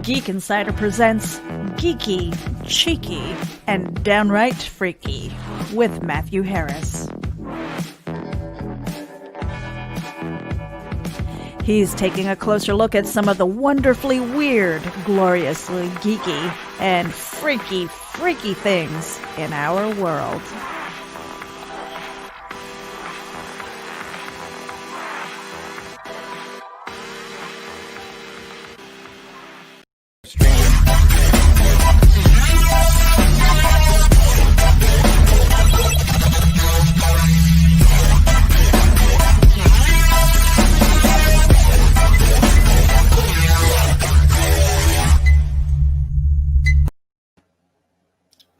Geek Insider presents Geeky, Cheeky, and Downright Freaky with Matthew Harris. He's taking a closer look at some of the wonderfully weird, gloriously geeky, and freaky things in our world.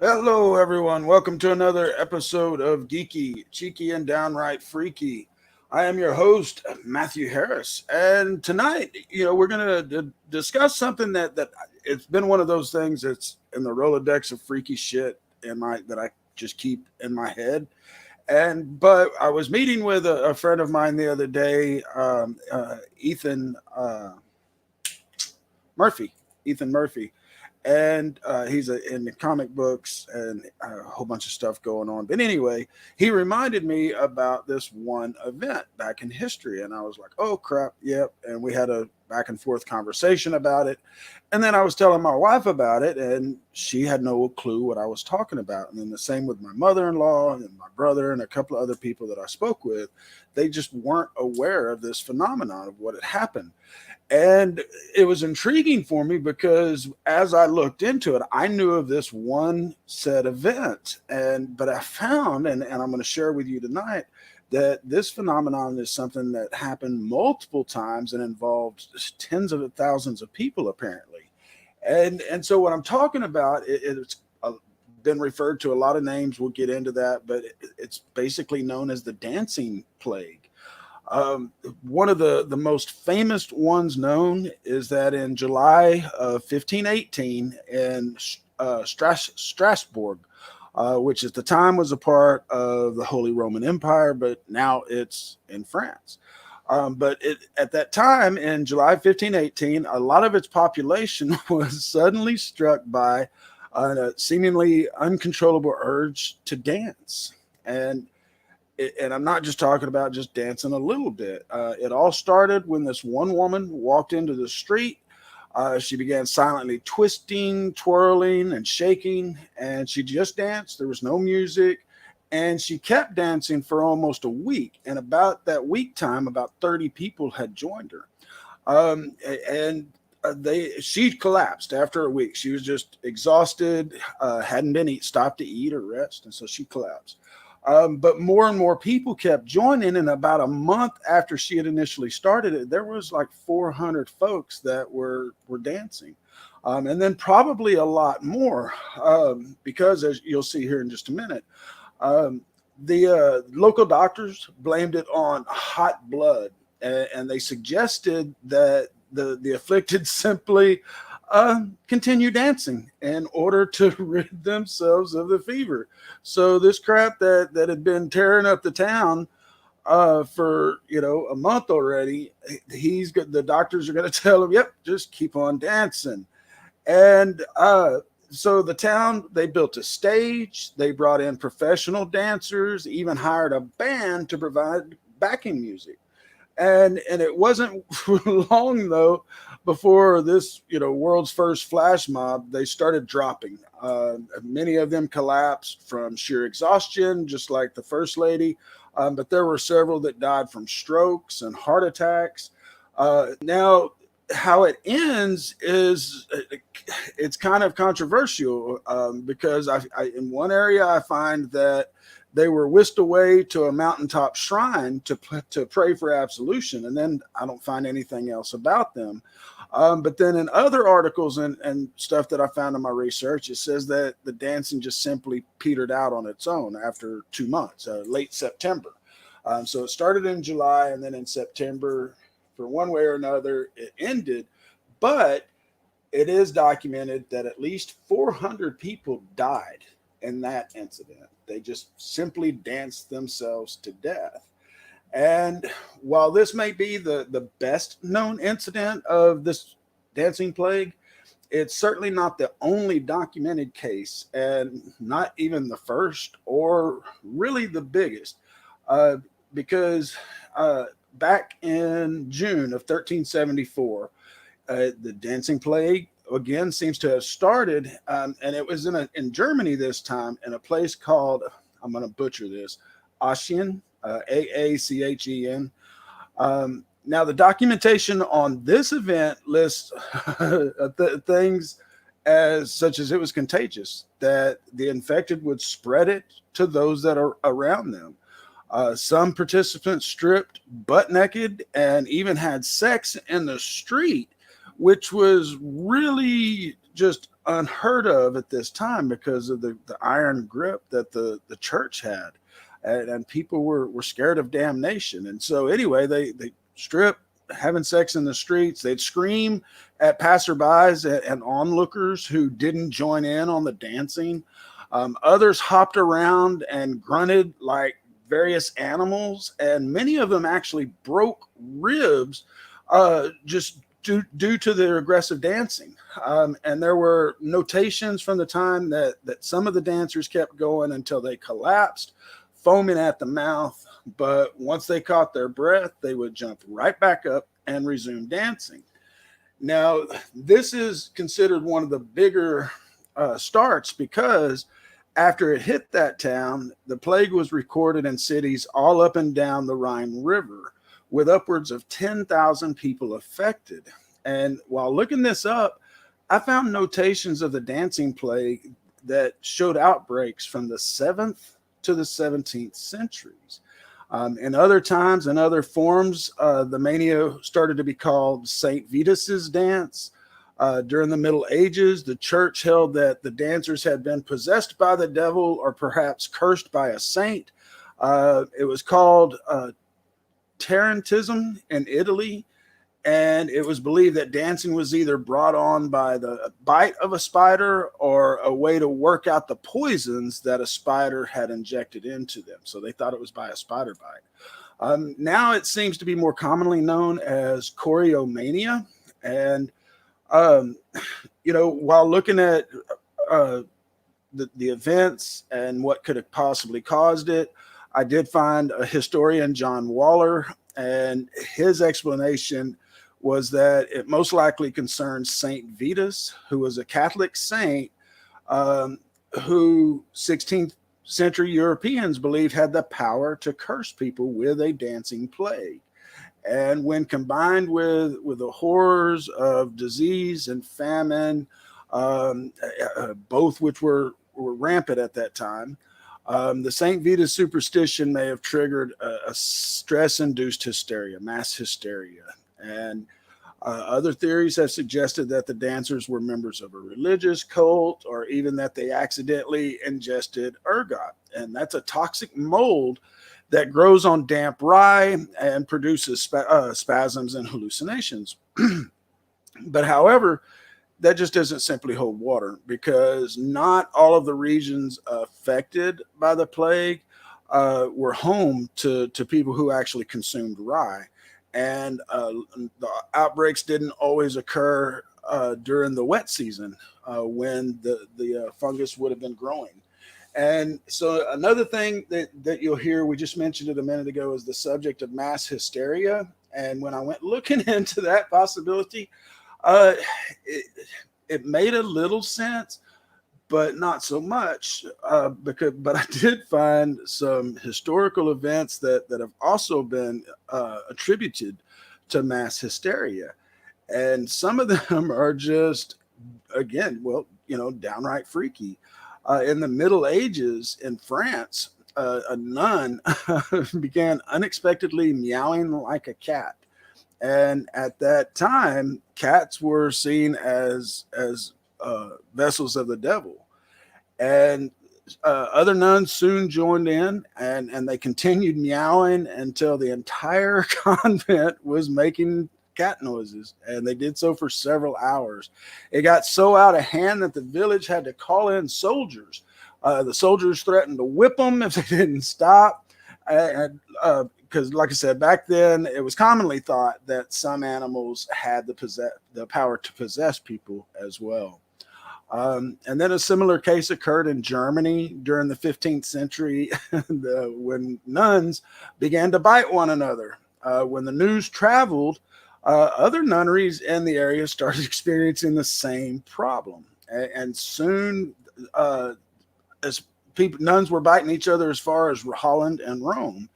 Hello, everyone. Welcome to another episode of Geeky, Cheeky, and Downright Freaky. I am your host, Matthew Harris, and tonight, we're going to discuss something that it's been one of those things that's in the Rolodex of freaky shit that I just keep in my head. But I was meeting with a friend of mine the other day, Ethan Murphy. And he's in the comic books and a whole bunch of stuff going on. But anyway, he reminded me about this one event back in history. And I was like, oh, crap. Yep. And we had a back and forth conversation about it. And then I was telling my wife about it, and she had no clue what I was talking about. And then the same with my mother-in-law and my brother and a couple of other people that I spoke with. They just weren't aware of this phenomenon of what had happened. And it was intriguing for me because as I looked into it, I knew of this one said event. But I found, and I'm going to share with you tonight, that this phenomenon is something that happened multiple times and involved tens of thousands of people, apparently. And so what I'm talking about, it's been referred to a lot of names. We'll get into that, but it's basically known as the dancing plague. One of the most famous ones known is that in July of 1518 in Strasbourg, which at the time was a part of the Holy Roman Empire, but now it's in France. At that time in July 1518, a lot of its population was suddenly struck by a seemingly uncontrollable urge to dance. And I'm not just talking about just dancing a little bit. It all started when this one woman walked into the street. She began silently twisting, twirling, and shaking, and she just danced. There was no music, and she kept dancing for almost a week. And about that week time, about 30 people had joined her. She collapsed after a week. She was just exhausted, hadn't been stopped to eat or rest, and so she collapsed. But more and more people kept joining, and about a month after she had initially started it, there was like 400 folks that were dancing, and then probably a lot more, because as you'll see here in just a minute, the local doctors blamed it on hot blood, and they suggested that the afflicted simply continue dancing in order to rid themselves of the fever. So this crap that had been tearing up the town for a month already, the doctors are going to tell him, yep, just keep on dancing. And so the town, they built a stage, they brought in professional dancers, even hired a band to provide backing music. And it wasn't long, though, before this, world's first flash mob, they started dropping. Many of them collapsed from sheer exhaustion, just like the First Lady. But there were several that died from strokes and heart attacks. Now, how it ends is it's kind of controversial because I in one area I find that they were whisked away to a mountaintop shrine to pray for absolution, and then I don't find anything else about them. But then in other articles and stuff that I found in my research, it says that the dancing just simply petered out on its own after 2 months, late September. So it started in July, and then in September, for one way or another, it ended. But it is documented that at least 400 people died in that incident. They just simply danced themselves to death. And while this may be the best known incident of this dancing plague, it's certainly not the only documented case, and not even the first or really the biggest, because back in June of 1374, the dancing plague again seems to have started, and it was in Germany this time, in a place called, I'm going to butcher this, Aachen, Aachen. Now, the documentation on this event lists things such as it was contagious, that the infected would spread it to those that are around them. Some participants stripped butt naked and even had sex in the street, which was really just unheard of at this time because of the iron grip that the church had. And people were scared of damnation. And so anyway, they strip, having sex in the streets. They'd scream at passerbys and onlookers who didn't join in on the dancing. Others hopped around and grunted like various animals, and many of them actually broke ribs just due to their aggressive dancing. And there were notations from the time that some of the dancers kept going until they collapsed, foaming at the mouth. But once they caught their breath, they would jump right back up and resume dancing. Now, this is considered one of the bigger starts, because after it hit that town, the plague was recorded in cities all up and down the Rhine River, with upwards of 10,000 people affected. And while looking this up, I found notations of the dancing plague that showed outbreaks from the 7th to the 17th centuries. In other times and other forms, the mania started to be called St. Vitus's dance. During the Middle Ages, the church held that the dancers had been possessed by the devil or perhaps cursed by a saint. It was called Tarantism in Italy, and it was believed that dancing was either brought on by the bite of a spider or a way to work out the poisons that a spider had injected into them. So they thought it was by a spider bite. Now it seems to be more commonly known as choreomania. And, while looking at the events and what could have possibly caused it, I did find a historian, John Waller, and his explanation was that it most likely concerns Saint Vitus, who was a Catholic saint who 16th century Europeans believed had the power to curse people with a dancing plague. And when combined with the horrors of disease and famine, both which were rampant at that time, the St. Vitus superstition may have triggered a stress-induced hysteria, mass hysteria. And other theories have suggested that the dancers were members of a religious cult, or even that they accidentally ingested ergot. And that's a toxic mold that grows on damp rye and produces spasms and hallucinations. But however, that just doesn't simply hold water, because not all of the regions affected by the plague were home to people who actually consumed rye. And the outbreaks didn't always occur during the wet season when the fungus would have been growing. And so another thing that you'll hear, we just mentioned it a minute ago, is the subject of mass hysteria. And when I went looking into that possibility, it made a little sense, but not so much, but I did find some historical events that have also been attributed to mass hysteria. And some of them are just, again, downright freaky. In the Middle Ages in France, a nun began unexpectedly meowing like a cat. And at that time, cats were seen as vessels of the devil. And other nuns soon joined in, and they continued meowing until the entire convent was making cat noises. And they did so for several hours. It got so out of hand that the village had to call in soldiers. The soldiers threatened to whip them if they didn't stop. And because like I said, back then it was commonly thought that some animals had the power to possess people as well. And then a similar case occurred in Germany during the 15th century when nuns began to bite one another. When the news traveled, other nunneries in the area started experiencing the same problem. And soon, as nuns were biting each other as far as Holland and Rome.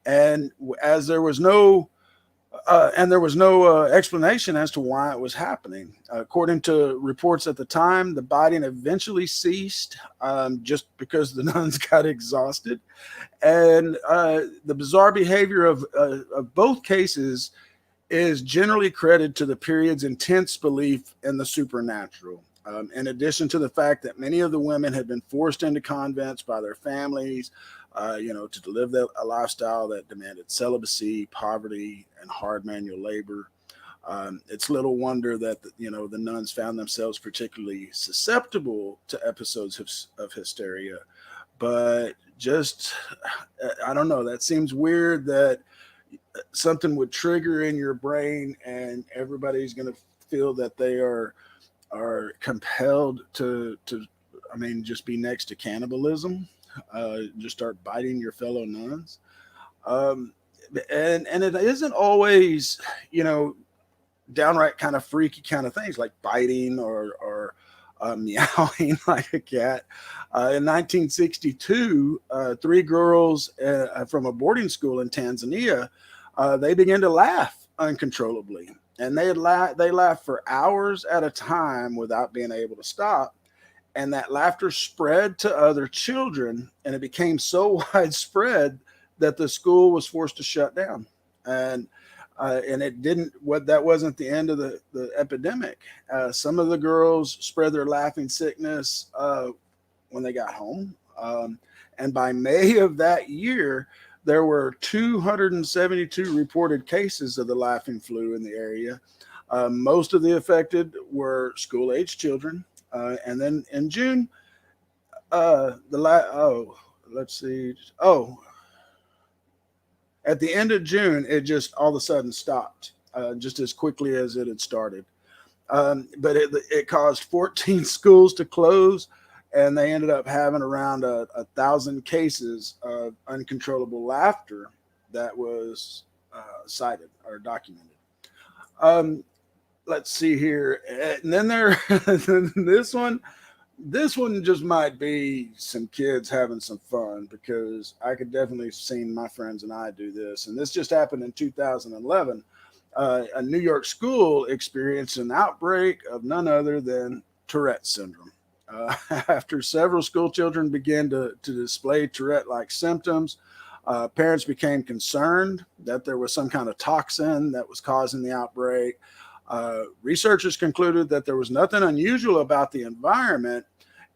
And as there was no explanation as to why it was happening. According to reports at the time, the biting eventually ceased just because the nuns got exhausted. And the bizarre behavior of both cases is generally credited to the period's intense belief in the supernatural. In addition to the fact that many of the women had been forced into convents by their families, to live a lifestyle that demanded celibacy, poverty, and hard manual labor. It's little wonder that the nuns found themselves particularly susceptible to episodes of hysteria. But just, I don't know, that seems weird that something would trigger in your brain and everybody's going to feel that they are compelled to just be next to cannibalism. Just start biting your fellow nuns. And it isn't always, downright kind of freaky kind of things like biting or meowing like a cat. In 1962, 3 girls from a boarding school in Tanzania, they began to laugh uncontrollably. And they laughed for hours at a time without being able to stop. And that laughter spread to other children, and it became so widespread that the school was forced to shut down. And that wasn't the end of the epidemic. Some of the girls spread their laughing sickness when they got home. And by May of that year, there were 272 reported cases of the laughing flu in the area. Most of the affected were school-age children. And then in June, at the end of June, it just all of a sudden stopped, just as quickly as it had started. But it caused 14 schools to close, and they ended up having around 1,000 cases of uncontrollable laughter that was cited or documented. Let's see here. And then this one just might be some kids having some fun, because I could definitely have seen my friends and I do this. And this just happened in 2011. A New York school experienced an outbreak of none other than Tourette's syndrome. After several school children began to display Tourette-like symptoms, parents became concerned that there was some kind of toxin that was causing the outbreak. Researchers concluded that there was nothing unusual about the environment,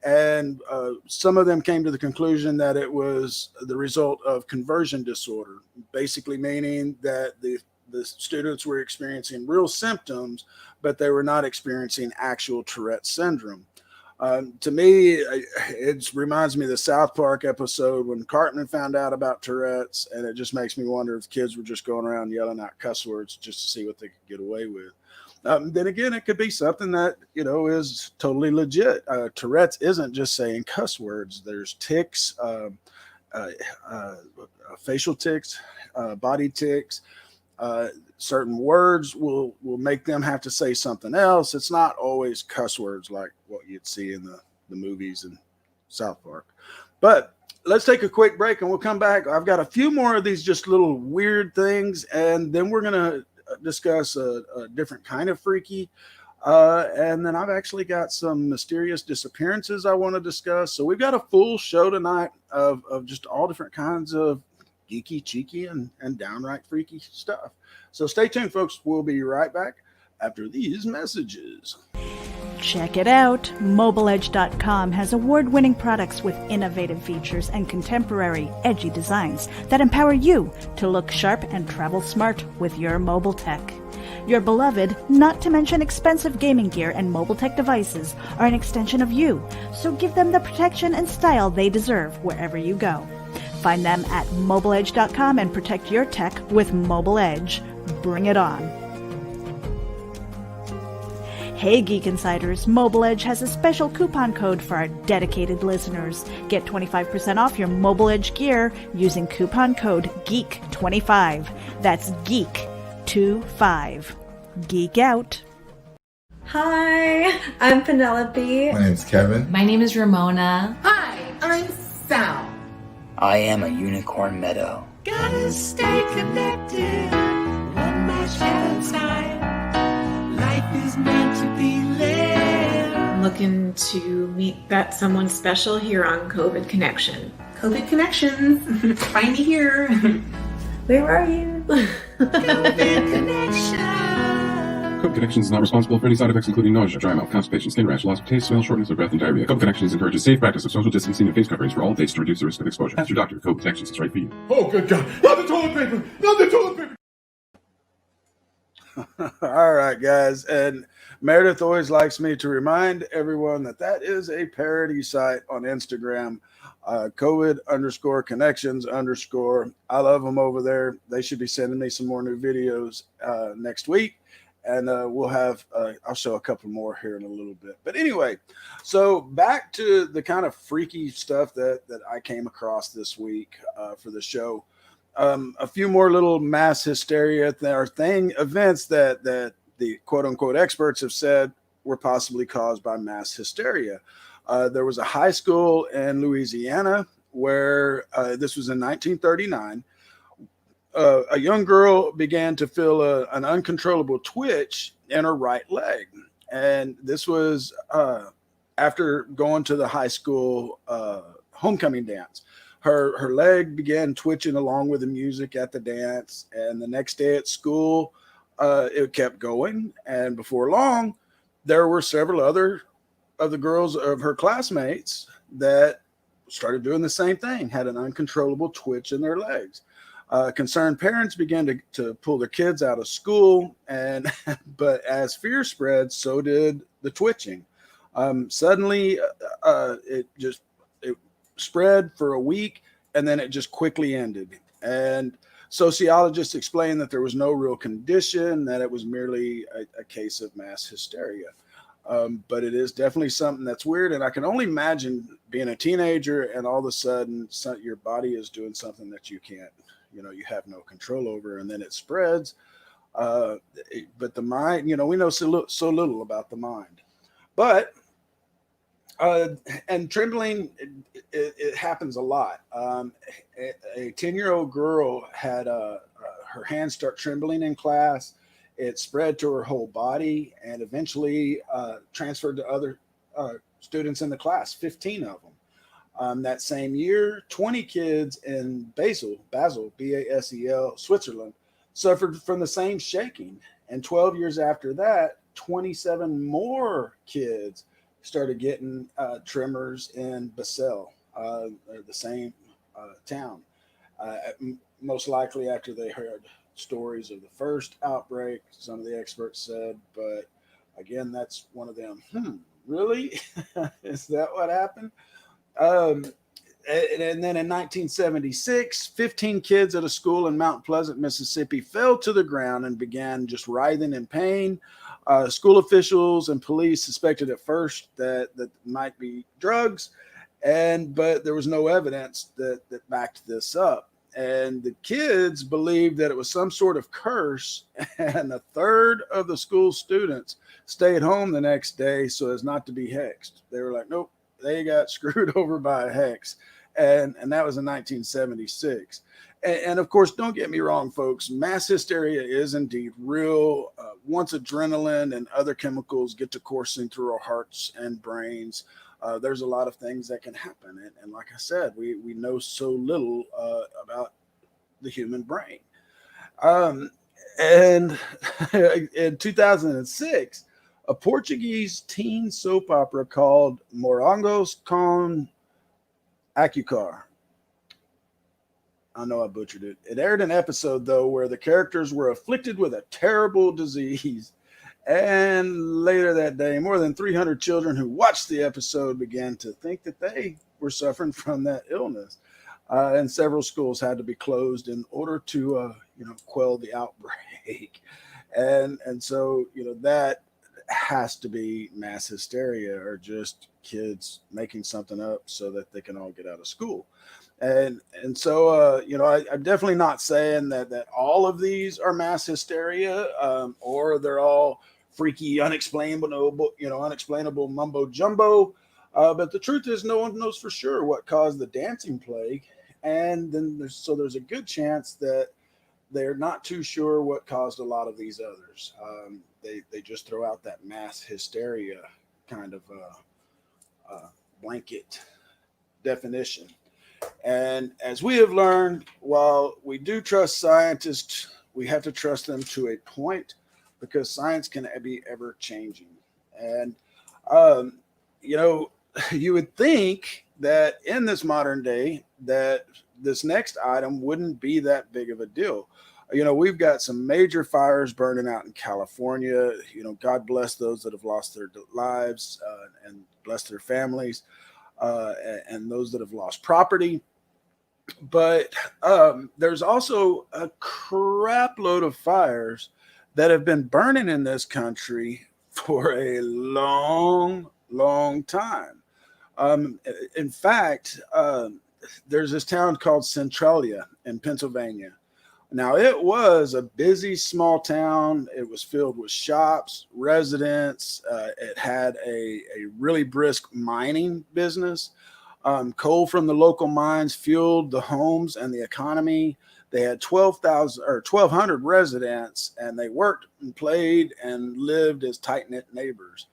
and some of them came to the conclusion that it was the result of conversion disorder, basically meaning that the students were experiencing real symptoms, but they were not experiencing actual Tourette syndrome. To me, it reminds me of the South Park episode when Cartman found out about Tourette's, and it just makes me wonder if kids were just going around yelling out cuss words just to see what they could get away with. Then again, it could be something that, is totally legit. Tourette's isn't just saying cuss words. There's tics, facial tics, body tics. Certain words will make them have to say something else. It's not always cuss words like what you'd see in the movies in South Park. But let's take a quick break and we'll come back. I've got a few more of these just little weird things, and then we're going to discuss a different kind of freaky. And then I've actually got some mysterious disappearances I want to discuss. So we've got a full show tonight of just all different kinds of geeky, cheeky, and downright freaky stuff. So stay tuned, folks. We'll be right back after these messages. Check it out. MobileEdge.com has award-winning products with innovative features and contemporary, edgy designs that empower you to look sharp and travel smart with your mobile tech. Your beloved, not to mention expensive gaming gear and mobile tech devices, are an extension of you, so give them the protection and style they deserve wherever you go. Find them at mobileedge.com and protect your tech with Mobile Edge. Bring it on. Hey Geek Insiders, Mobile Edge has a special coupon code for our dedicated listeners. Get 25% off your Mobile Edge gear using coupon code GEEK25. That's GEEK25. Geek out. Hi, I'm Penelope. My name's Kevin. My name is Ramona. Hi, I'm Sal. I am a unicorn meadow. Gotta stay connected, one match at a time. Life is meant to be lived. I'm looking to meet that someone special here on COVID Connection. COVID Connections, find me here. Where are you? COVID Connection. Code Connections is not responsible for any side effects, including nausea, dry mouth, constipation, skin rash, loss of taste, smell, shortness of breath, and diarrhea. Code Connections encourages safe practice of social distancing and face coverings for all dates to reduce the risk of exposure. Ask your doctor if Code Connections is right for you. Oh, good God. Not the toilet paper! Not the toilet paper! All right, guys. And Meredith always likes me to remind everyone that is a parody site on Instagram. COVID_connections_. I love them over there. They should be sending me some more new videos next week. And we'll have, I'll show a couple more here in a little bit. But anyway, so back to the kind of freaky stuff that I came across this week for the show. A few more little mass hysteria events that the quote unquote experts have said were possibly caused by mass hysteria. There was a high school in Louisiana where this was in 1939. A young girl began to feel an uncontrollable twitch in her right leg. And this was after going to the high school homecoming dance. Her leg began twitching along with the music at the dance. And the next day at school, it kept going. And before long, there were several other of the girls of her classmates that started doing the same thing, had an uncontrollable twitch in their legs. Concerned parents began to pull their kids out of school, but as fear spread, so did the twitching. Suddenly, it spread for a week, and then it just quickly ended. And sociologists explained that there was no real condition, that it was merely a case of mass hysteria. But it is definitely something that's weird, and I can only imagine being a teenager and all of a sudden your body is doing something that you can't. You have no control over, and then it spreads. But the mind, we know so little about the mind. But, and trembling, it happens a lot. A 10-year-old girl had her hands start trembling in class. It spread to her whole body and eventually transferred to other students in the class, 15 of them. That same year, 20 kids in Basel, Basel, Switzerland, suffered from the same shaking. And 12 years after that, 27 more kids started getting tremors in Basel, the same town. Most likely after they heard stories of the first outbreak, some of the experts said. But again, that's one of them. Really? Is that what happened? And then in 1976, 15 kids at a school in Mount Pleasant, Mississippi, fell to the ground and began just writhing in pain. School officials and police suspected at first that might be drugs, but there was no evidence that backed this up. And the kids believed that it was some sort of curse, and a third of the school students stayed home the next day so as not to be hexed. They were like, nope. They got screwed over by a hex, and that was in 1976. And of course, don't get me wrong, folks, mass hysteria is indeed real. Once adrenaline and other chemicals get to coursing through our hearts and brains, there's a lot of things that can happen. And like I said, we know so little about the human brain. And in 2006, a Portuguese teen soap opera called Morangos com Açúcar. I know I butchered it. It aired an episode, though, where the characters were afflicted with a terrible disease. And later that day, more than 300 children who watched the episode began to think that they were suffering from that illness. and several schools had to be closed in order to, quell the outbreak. And so, that has to be mass hysteria or just kids making something up so that they can all get out of school. And so, I'm definitely not saying that all of these are mass hysteria, or they're all freaky, unexplainable mumbo jumbo. But the truth is, no one knows for sure what caused the dancing plague, and then there's a good chance that they're not too sure what caused a lot of these others. They just throw out that mass hysteria kind of blanket definition. And as we have learned, while we do trust scientists, we have to trust them to a point, because science can be ever changing. And, you would think that in this modern day that this next item wouldn't be that big of a deal. We've got some major fires burning out in California. God bless those that have lost their lives, and bless their families, and those that have lost property. But there's also a crap load of fires that have been burning in this country for a long, long time. In fact, there's this town called Centralia in Pennsylvania. Now, it was a busy small town. It was filled with shops, residents. It had a really brisk mining business. Coal from the local mines fueled the homes and the economy. They had 1,200 residents, and they worked and played and lived as tight-knit neighbors.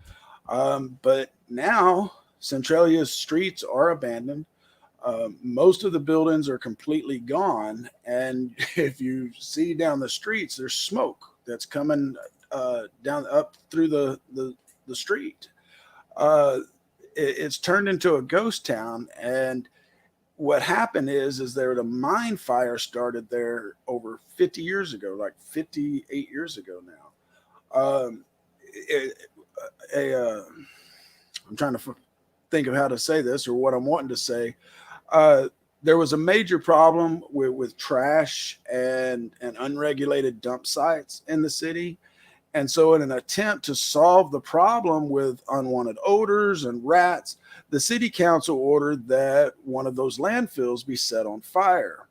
But now Centralia's streets are abandoned. Most of the buildings are completely gone, and if you see down the streets, there's smoke that's coming down up through the street. It's turned into a ghost town, and what happened is there a mine fire started there over 50 years ago, like 58 years ago now. I'm trying to think of how to say this or what I'm wanting to say. There was a major problem with trash and unregulated dump sites in the city. And so in an attempt to solve the problem with unwanted odors and rats, the city council ordered that one of those landfills be set on fire.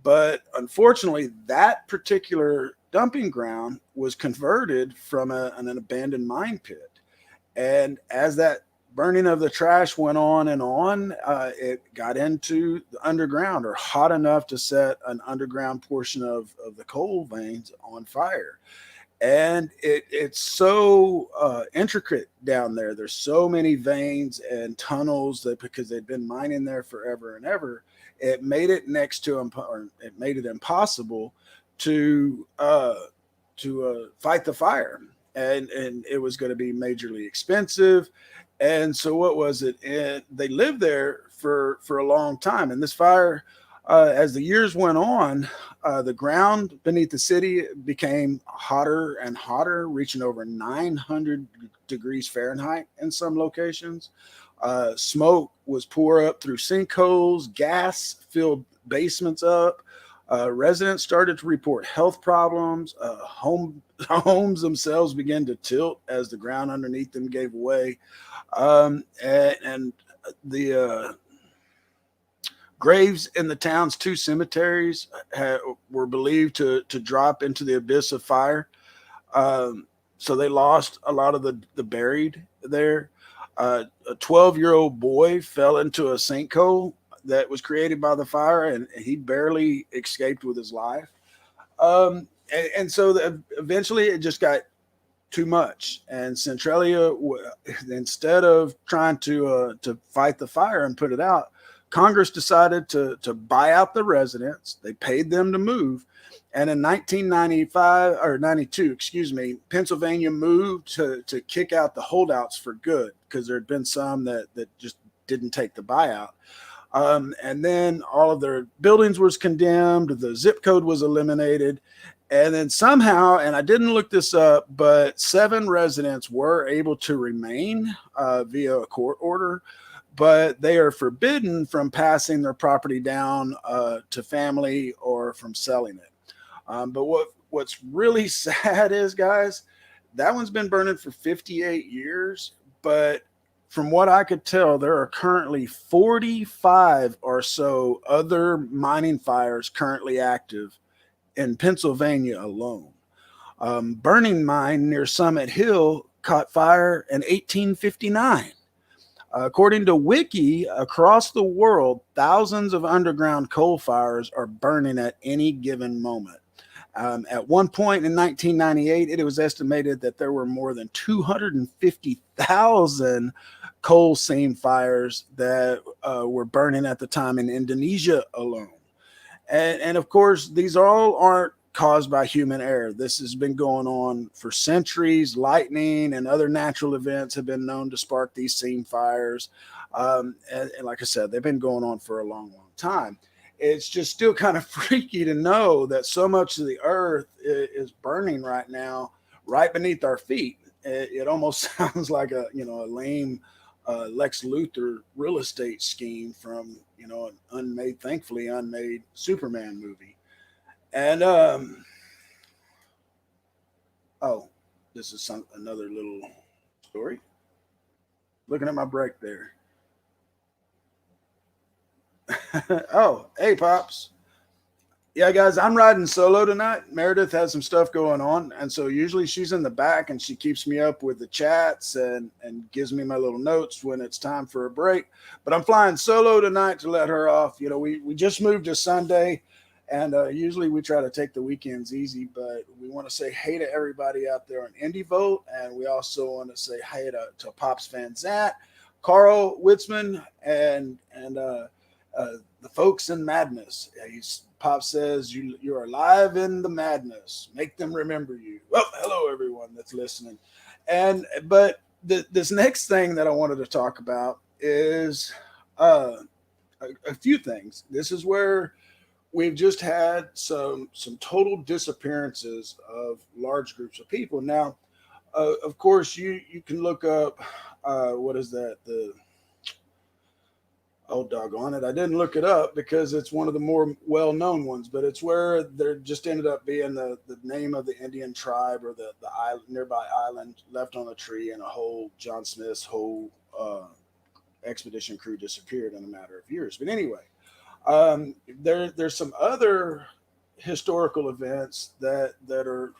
But unfortunately, that particular dumping ground was converted from an abandoned mine pit. And as that burning of the trash went on, it got into the underground, or hot enough to set an underground portion of the coal veins on fire. And it's so intricate down there. There's so many veins and tunnels that, because they'd been mining there forever and ever, it made it it made it impossible to fight the fire. And it was going to be majorly expensive. And so what was it? And they lived there for a long time. And this fire, as the years went on, the ground beneath the city became hotter and hotter, reaching over 900 degrees Fahrenheit in some locations. Smoke was poured up through sinkholes. Gas filled basements up. Residents started to report health problems. Homes themselves began to tilt as the ground underneath them gave way. And the graves in the town's two cemeteries were believed to drop into the abyss of fire. So they lost a lot of the buried there. A 12-year-old boy fell into a sinkhole that was created by the fire, and he barely escaped with his life. And so eventually it just got too much. And Centralia, instead of trying to fight the fire and put it out, Congress decided to buy out the residents. They paid them to move. And in 92, Pennsylvania moved to kick out the holdouts for good, because there had been some that just didn't take the buyout. And then all of their buildings was condemned. The zip code was eliminated. And then somehow, and I didn't look this up, but 7 residents were able to remain via a court order. but they are forbidden from passing their property down to family or from selling it. But what's really sad is, guys, that one's been burning for 58 years, but from what I could tell, there are currently 45 or so other mining fires currently active in Pennsylvania alone. Burning Mine near Summit Hill caught fire in 1859. According to Wiki, across the world, thousands of underground coal fires are burning at any given moment. At one point in 1998, it was estimated that there were more than 250,000 coal seam fires that were burning at the time in Indonesia alone. And of course, these all aren't caused by human error. This has been going on for centuries. Lightning and other natural events have been known to spark these seam fires. And like I said, they've been going on for a long, long time. It's just still kind of freaky to know that so much of the earth is burning right now, right beneath our feet. It almost sounds like a lame Lex Luthor real estate scheme from an thankfully unmade Superman movie. And this is another little story. Looking at my break there. Oh, hey, Pops. Yeah, guys, I'm riding solo tonight. Meredith has some stuff going on, and so usually she's in the back and she keeps me up with the chats and gives me my little notes when it's time for a break. But I'm flying solo tonight to let her off. We just moved to Sunday, and usually we try to take the weekends easy, but we want to say hey to everybody out there on Indie Vote, and we also want to say hey to Pops Van Zant, Carl Witzman, and the folks in Madness. Pop says you are live in the madness. Make them remember you. Well, hello everyone that's listening. But this next thing that I wanted to talk about is a few things. This is where we've just had some total disappearances of large groups of people. Now, of course, you can look up what is that? Oh, doggone it. I didn't look it up because it's one of the more well-known ones, but it's where there just ended up being the name of the Indian tribe or the nearby island left on a tree, and John Smith's whole expedition crew disappeared in a matter of years. But anyway, there's some other historical events that are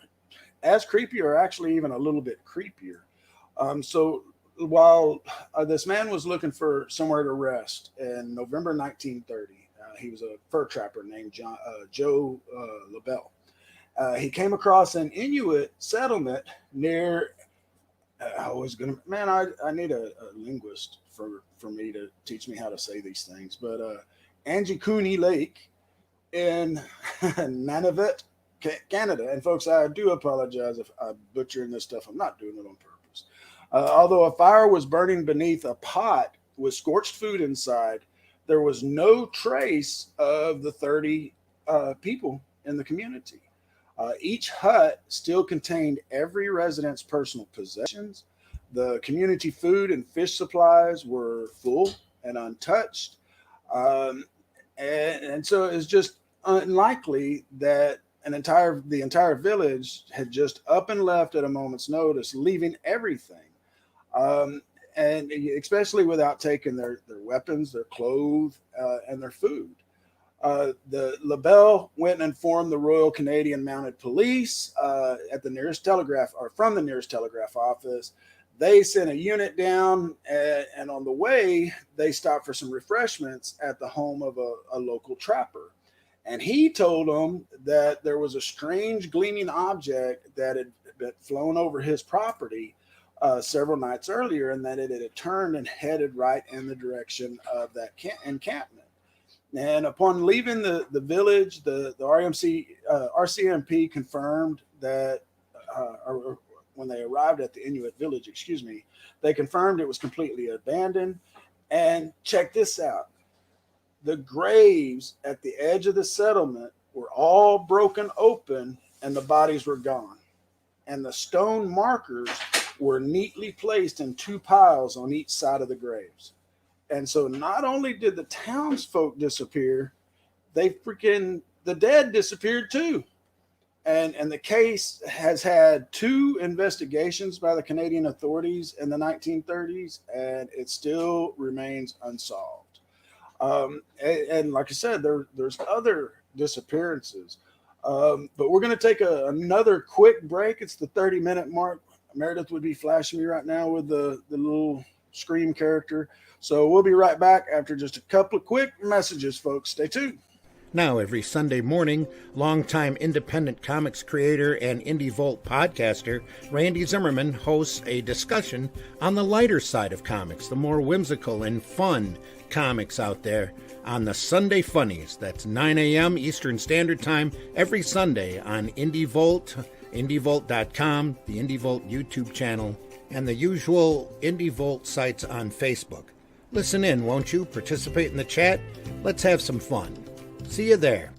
as creepy or actually even a little bit creepier. So while this man was looking for somewhere to rest in November 1930, he was a fur trapper named Joe LaBelle. He came across an Inuit settlement near. I need a linguist for me to teach me how to say these things. But Angikuni Lake in Nunavut, Canada. And folks, I do apologize if I'm butchering this stuff. I'm not doing it on purpose. Although a fire was burning beneath a pot with scorched food inside, there was no trace of the 30 people in the community. Each hut still contained every resident's personal possessions. The community food and fish supplies were full and untouched. And so it's just unlikely that the entire village had just up and left at a moment's notice, leaving everything. And especially without taking their weapons, their clothes, and their food. The LaBelle went and informed the Royal Canadian Mounted Police at the nearest telegraph, or from the nearest telegraph office. They sent a unit down, and on the way, they stopped for some refreshments at the home of a local trapper. And he told them that there was a strange gleaming object that had flown over his property several nights earlier, and that it had turned and headed right in the direction of that encampment. And upon leaving the village, the RCMP confirmed that, or when they arrived at the Inuit village, they confirmed it was completely abandoned. And check this out. The graves at the edge of the settlement were all broken open and the bodies were gone. And the stone markers were neatly placed in two piles on each side of the graves. And so not only did the townsfolk disappear, the dead disappeared too. And the case has had 2 investigations by the Canadian authorities in the 1930s, and it still remains unsolved. And like I said, there's other disappearances. But we're going to take another quick break. It's the 30-minute mark. Meredith would be flashing me right now with the little scream character. So we'll be right back after just a couple of quick messages, folks. Stay tuned. Now, every Sunday morning, longtime independent comics creator and Indie Volt podcaster Randy Zimmerman hosts a discussion on the lighter side of comics, the more whimsical and fun comics out there on the Sunday Funnies. That's 9 a.m. Eastern Standard Time every Sunday on Indie Volt, indievolt.com, the Indie Volt YouTube channel, and the usual Indie Volt sites on Facebook. Listen in, won't you? Participate in the chat. Let's have some fun. See you there.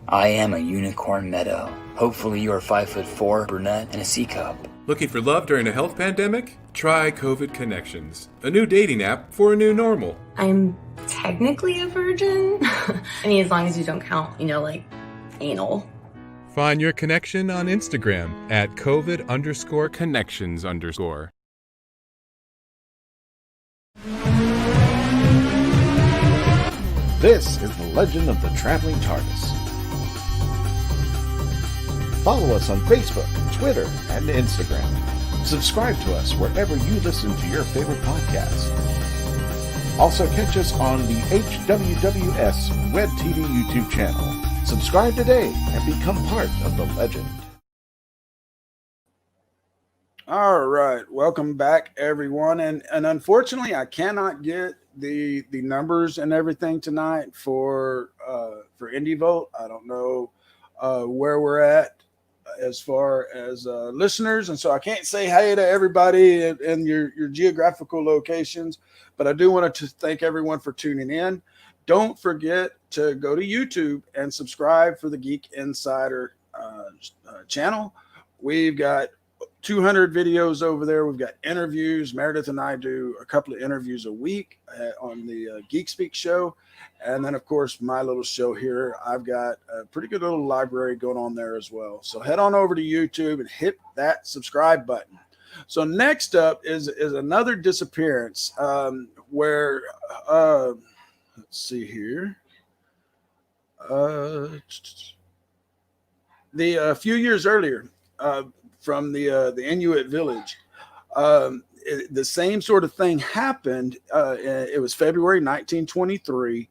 I am a unicorn meadow. Hopefully you are 5'4", brunette, and a C cup. Looking for love during a health pandemic? Try COVID Connections, a new dating app for a new normal. I'm technically a virgin. I mean, as long as you don't count, like anal. Find your connection on Instagram at COVID_connections_. This is the Legend of the Traveling TARDIS. Follow us on Facebook, Twitter, and Instagram. Subscribe to us wherever you listen to your favorite podcasts. Also catch us on the HWWS Web TV YouTube channel. Subscribe today and become part of the legend. All right, welcome back, everyone. And unfortunately, I cannot get the numbers and everything tonight for Indie Volt. I don't know where we're at as far as listeners, and so I can't say hey to everybody in your geographical locations. But I do want to thank everyone for tuning in. Don't forget to go to YouTube and subscribe for the Geek Insider channel. We've got 200 videos over there. We've got interviews. Meredith and I do a couple of interviews a week on the Geek Speak show. And then, of course, my little show here. I've got a pretty good little library going on there as well. So head on over to YouTube and hit that subscribe button. So next up is another disappearance where, let's see here. A few years earlier, from the Inuit village, the same sort of thing happened. It was February 1923,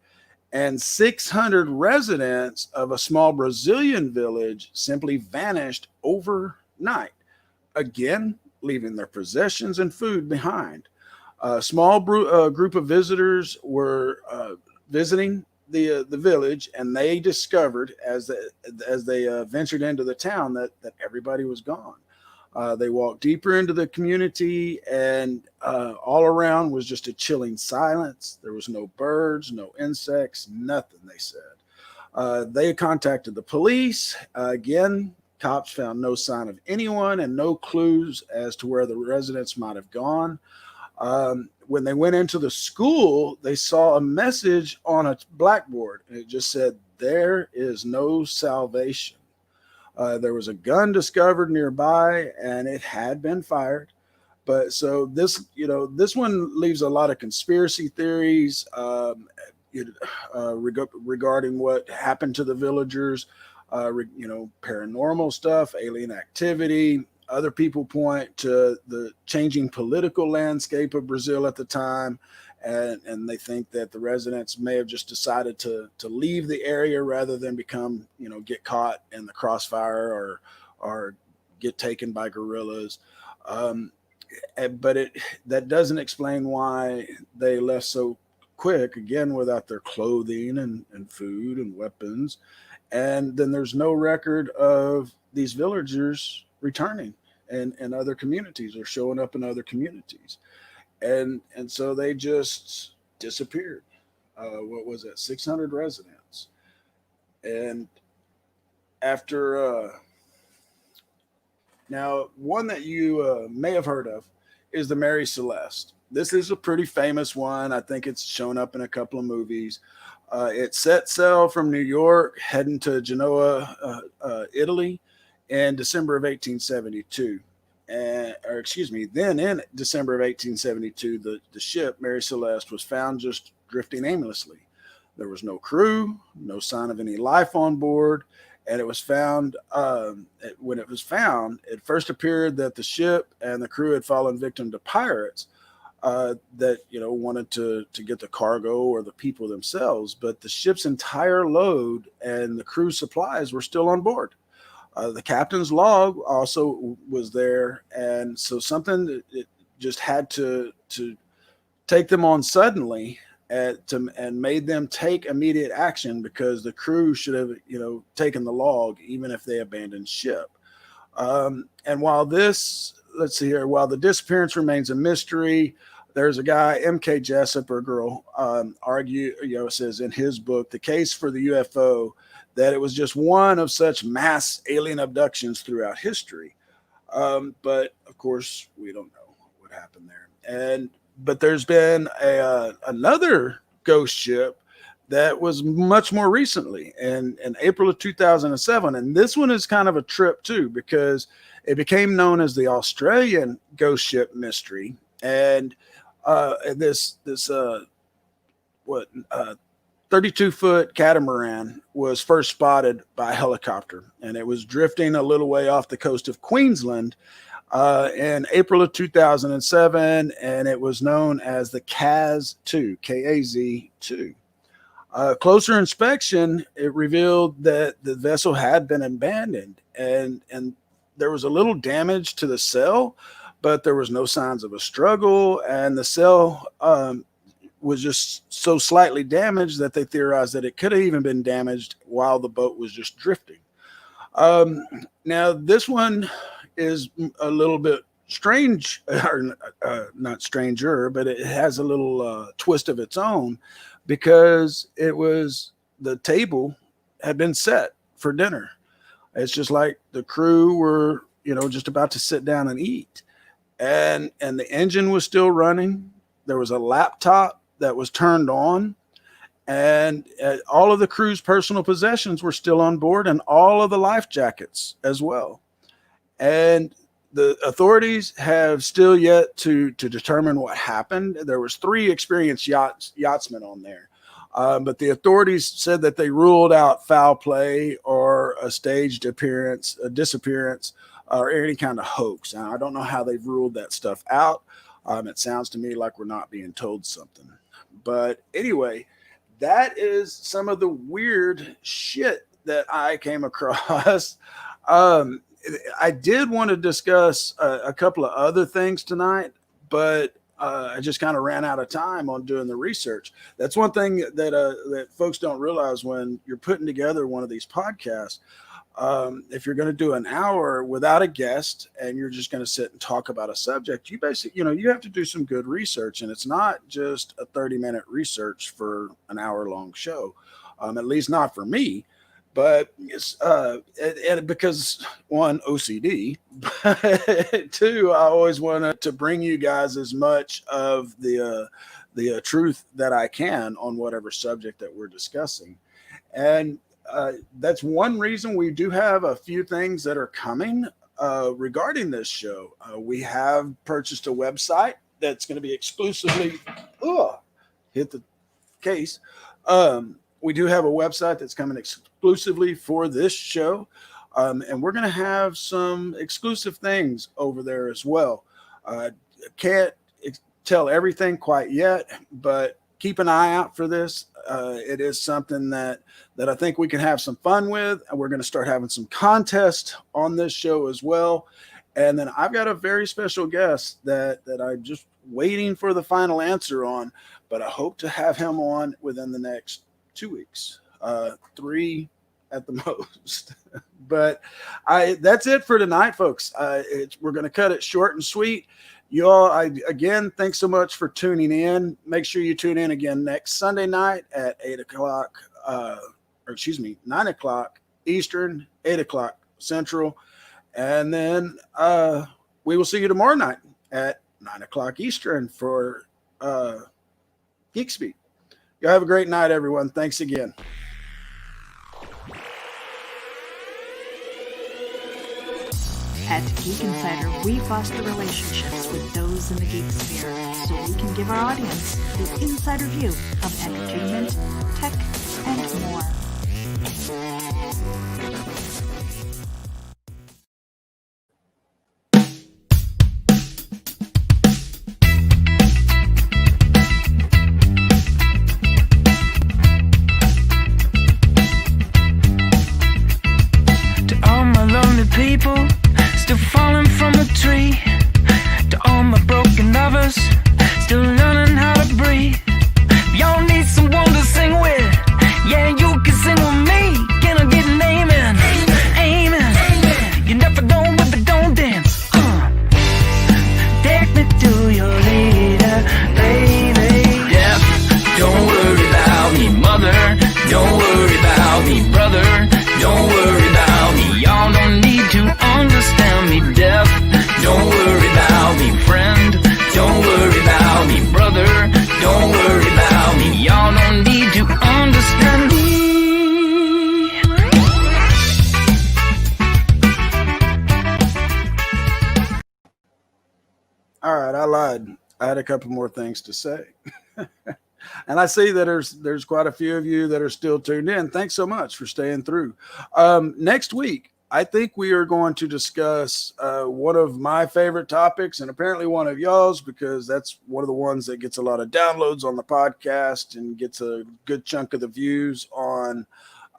and 600 residents of a small Brazilian village simply vanished overnight, again leaving their possessions and food behind. A small group of visitors were visiting the village, and they discovered as they ventured into the town that everybody was gone. They walked deeper into the community, and all around was just a chilling silence. There was no birds, no insects, nothing, they said. They contacted the police. Again, cops found no sign of anyone and no clues as to where the residents might have gone. When they went into the school, they saw a message on a blackboard, and it just said, "There is no salvation." There was a gun discovered nearby, and it had been fired. But so this one leaves a lot of conspiracy theories regarding what happened to the villagers. Paranormal stuff, alien activity. Other people point to the changing political landscape of Brazil at the time, and they think that the residents may have just decided to leave the area rather than get caught in the crossfire or get taken by guerrillas. But that doesn't explain why they left so quick, again, without their clothing and food and weapons. And then there's no record of these villagers returning in other communities or showing up in other communities. And so they just disappeared. What was it? 600 residents. And after now, one that you may have heard of is the Mary Celeste. this is a pretty famous one. I think it's shown up in a couple of movies. It set sail from New York, heading to Genoa, Italy, in December of 1872. Then in December of 1872, the ship Mary Celeste was found just drifting aimlessly. There was no crew, no sign of any life on board, and it was found. When it was found, it first appeared that the ship and the crew had fallen victim to pirates that wanted to get the cargo or the people themselves, but the ship's entire load and the crew supplies were still on board. The captain's log also was there, and so something that it just had to take them on suddenly and made them take immediate action, because the crew should have taken the log even if they abandoned ship. And while the disappearance remains a mystery, there's a guy, M.K. Jessup, or girl, says in his book, The Case for the UFO, that it was just one of such mass alien abductions throughout history. But of course, we don't know what happened there. But there's been another ghost ship that was much more recently in April of 2007. And this one is kind of a trip too, because it became known as the Australian ghost ship mystery. And this 32-foot catamaran was first spotted by helicopter, and it was drifting a little way off the coast of Queensland in April of 2007, and it was known as the KAZ-2, K-A-Z-2. Closer inspection, it revealed that the vessel had been abandoned, and there was a little damage to the sail, but there was no signs of a struggle, and the sail was just so slightly damaged that they theorized that it could have even been damaged while the boat was just drifting. Now, this one is a little bit strange, or not stranger, but it has a little twist of its own, because the table had been set for dinner. It's just like the crew were, just about to sit down and eat. And the engine was still running. There was a laptop that was turned on, and all of the crew's personal possessions were still on board, and all of the life jackets as well. And the authorities have still yet to determine what happened. There was 3 experienced yachtsmen on there, but the authorities said that they ruled out foul play or a staged appearance, a disappearance, or any kind of hoax. Now, I don't know how they've ruled that stuff out. It sounds to me like we're not being told something. But anyway, that is some of the weird shit that I came across. I did want to discuss a couple of other things tonight, but I just kind of ran out of time on doing the research. That's one thing that folks don't realize when you're putting together one of these podcasts. If you're going to do an hour without a guest and you're just going to sit and talk about a subject, you basically, you have to do some good research, and it's not just a 30-minute research for an hour-long show, at least not for me. But it's because 1, OCD, but 2, I always wanted to bring you guys as much of the truth that I can on whatever subject that we're discussing. And that's one reason we do have a few things that are coming regarding this show. We have purchased a website that's going to be exclusively hit the case. We do have a website that's coming exclusively for this show, and we're going to have some exclusive things over there as well. Can't tell everything quite yet, but keep an eye out for this. It is something that I think we can have some fun with, and we're going to start having some contests on this show as well. And then I've got a very special guest that I'm just waiting for the final answer on, but I hope to have him on within the next 2 weeks, 3 at the most. But that's it for tonight, folks. We're going to cut it short and sweet. You all, again, thanks so much for tuning in. Make sure you tune in again next Sunday night at 9 o'clock Eastern, 8 o'clock Central. And then we will see you tomorrow night at 9 o'clock Eastern for Geek Speak. Y'all have a great night, everyone. Thanks again. At Geek Insider, we foster relationships with those in the geek sphere so we can give our audience the insider view of entertainment, tech, and more. To all my lonely people still falling from a tree, to all my broken lovers still learning how to breathe. Y'all need someone to sing with. Yeah, you can sing with me. Can I get an amen? Amen. You never know if they don't dance. Take me to your leader, baby. Death, don't worry about me, mother. Don't worry about me, brother. Don't worry about me. Y'all don't need to understand me. Death, don't worry about me, friend. Don't worry about me, brother. Don't worry about me. Y'all don't need to understand me. All right, I lied. I had a couple more things to say. And I see that there's quite a few of you that are still tuned in. Thanks so much for staying through. Next week, I think we are going to discuss one of my favorite topics, and apparently one of y'all's, because that's one of the ones that gets a lot of downloads on the podcast and gets a good chunk of the views on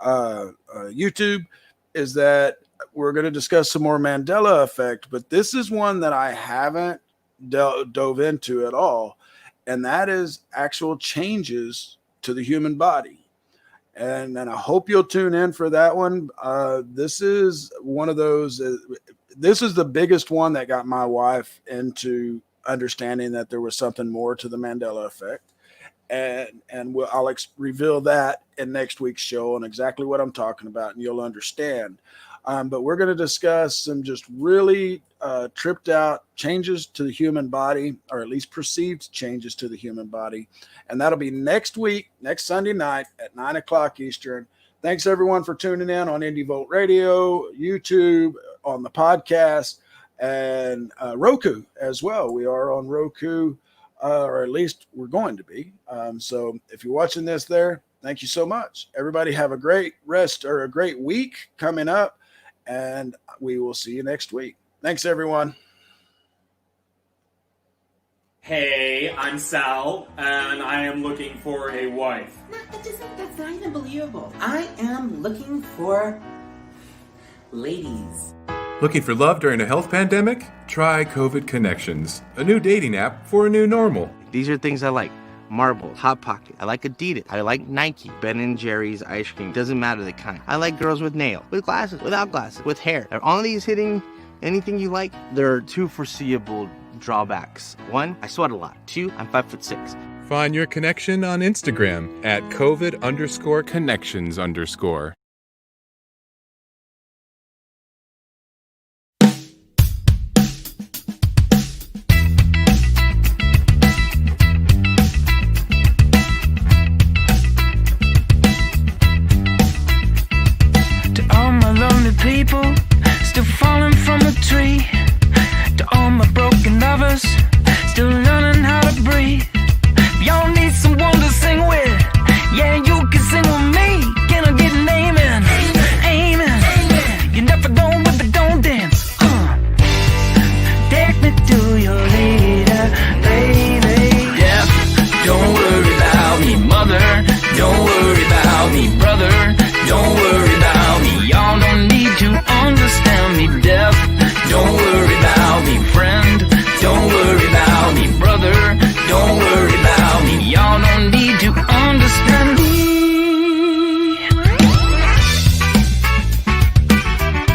YouTube, is that we're going to discuss some more Mandela effect. But this is one that I haven't dove into at all, and that is actual changes to the human body. And I hope you'll tune in for that one. This is one of those, this is the biggest one that got my wife into understanding that there was something more to the Mandela effect. And I'll reveal that in next week's show and exactly what I'm talking about, and you'll understand. But we're going to discuss some just really tripped out changes to the human body, or at least perceived changes to the human body. And that'll be next week, next Sunday night at 9 o'clock Eastern. Thanks, everyone, for tuning in on Indie Volt Radio, YouTube, on the podcast, and Roku as well. We are on Roku, or at least we're going to be. So if you're watching this there, thank you so much. Everybody have a great rest or a great week coming up, and we will see you next week. Thanks, everyone. Hey, I'm Sal, and I am looking for a wife. That's not even believable. I am looking for ladies. Looking for love during a health pandemic? Try COVID Connections, a new dating app for a new normal. These are things I like. Marble, Hot Pocket. I like Adidas. I like Nike. Ben & Jerry's ice cream. Doesn't matter the kind. I like girls with nails, with glasses, without glasses, with hair. Are all of these hitting anything you like? There are two foreseeable drawbacks. One, I sweat a lot. Two, I'm 5'6". Find your connection on Instagram at COVID_connections_. People still falling from a tree.